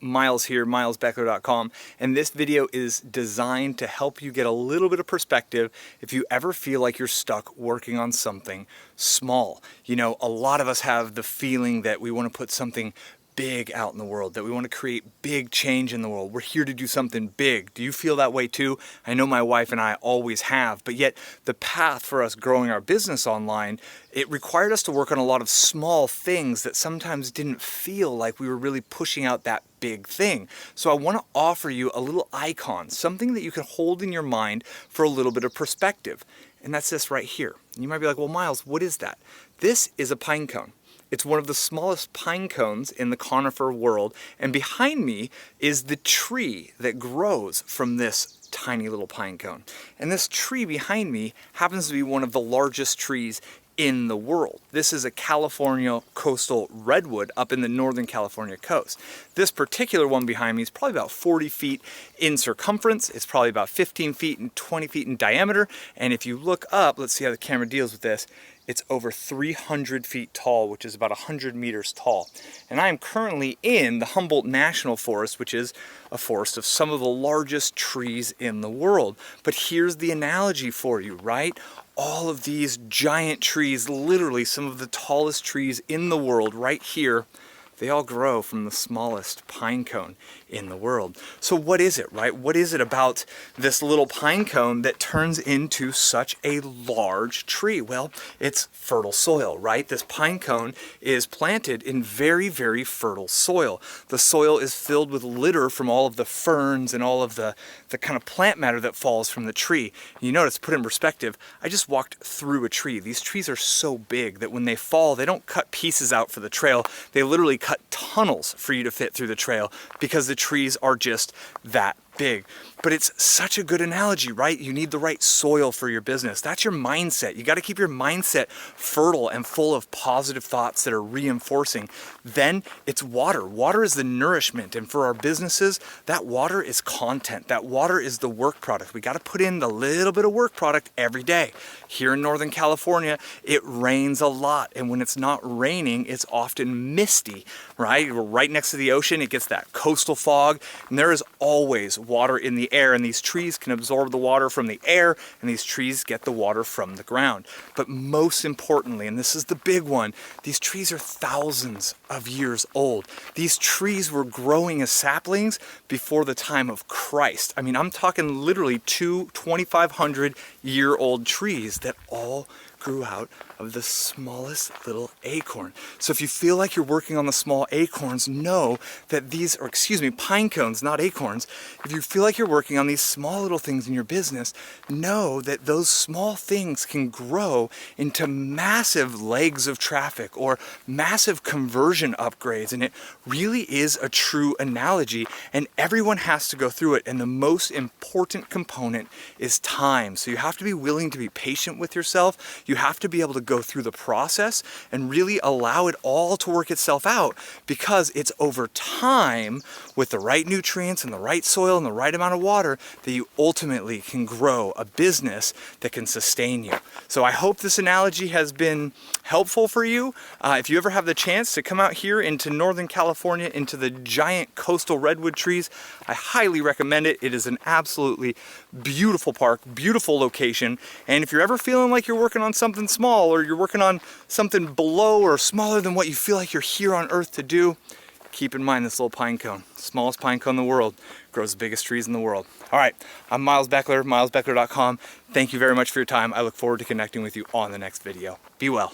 Miles here, milesbeckler.com, and this video is designed to help you get a little bit of perspective if you ever feel like you're stuck working on something small. You know, a lot of us have the feeling that we want to put something big out in the world, that we want to create big change in the world. We're here to do something big. Do you feel that way too? I know my wife and I always have, but yet the path for us growing our business online, it required us to work on a lot of small things that sometimes didn't feel like we were really pushing out that big thing. So I want to offer you a little icon, something that you can hold in your mind for a little bit of perspective. And that's this right here. And you might be like, well, Miles, what is that? This is a pine cone. It's one of the smallest pine cones in the conifer world, and behind me is the tree that grows from this tiny little pine cone. And this tree behind me happens to be one of the largest trees in the world. This is a California coastal redwood up in the Northern California coast. This particular one behind me is probably about 40 feet in circumference. It's probably about 15 feet and 20 feet in diameter. And if you look up, let's see how the camera deals with this. It's over 300 feet tall, which is about 100 meters tall. And I am currently in the Humboldt National Forest, which is a forest of some of the largest trees in the world. But here's the analogy for you, right? All of these giant trees, literally some of the tallest trees in the world right here, they all grow from the smallest pine cone in the world. So what is it, right? What is it about this little pine cone that turns into such a large tree? Well, it's fertile soil, right? This pine cone is planted in very, very fertile soil. The soil is filled with litter from all of the ferns and all of the kind of plant matter that falls from the tree. You notice, put in perspective, I just walked through a tree. These trees are so big that when they fall, they don't cut pieces out for the trail. They literally cut tunnels for you to fit through the trail because the trees are just that big. But it's such a good analogy, right? You need the right soil for your business. That's your mindset. You got to keep your mindset fertile and full of positive thoughts that are reinforcing. Then it's water. Water is the nourishment. And for our businesses, that water is content. That water is the work product. We got to put in the little bit of work product every day. Here in Northern California, it rains a lot. And when it's not raining, it's often misty, right? We're right next to the ocean. It gets that coastal fog. And there is always water in the air, and these trees can absorb the water from the air, and these trees get the water from the ground. But most importantly, and this is the big one, these trees are thousands of years old. These trees were growing as saplings before the time of Christ. I mean, I'm talking literally 2,500-year-old trees that all grew out of the smallest little acorn. So if you feel like you're working on the small acorns, know that these, or excuse me, pine cones, not acorns. If you feel like you're working on these small little things in your business, know that those small things can grow into massive legs of traffic or massive conversion upgrades. And it really is a true analogy, and everyone has to go through it. And the most important component is time. So you have to be willing to be patient with yourself. You have to be able to go through the process and really allow it all to work itself out, because it's over time with the right nutrients and the right soil and the right amount of water that you ultimately can grow a business that can sustain you. So I hope this analogy has been helpful for you. If you ever have the chance to come out here into Northern California, into the giant coastal redwood trees, I highly recommend it. It is an absolutely beautiful park, beautiful location. And if you're ever feeling like you're working on something small, or you're working on something below or smaller than what you feel like you're here on earth to do, keep in mind this little pine cone, smallest pine cone in the world, grows the biggest trees in the world. All right, I'm Miles Beckler, milesbeckler.com. Thank you very much for your time. I look forward to connecting with you on the next video. Be well.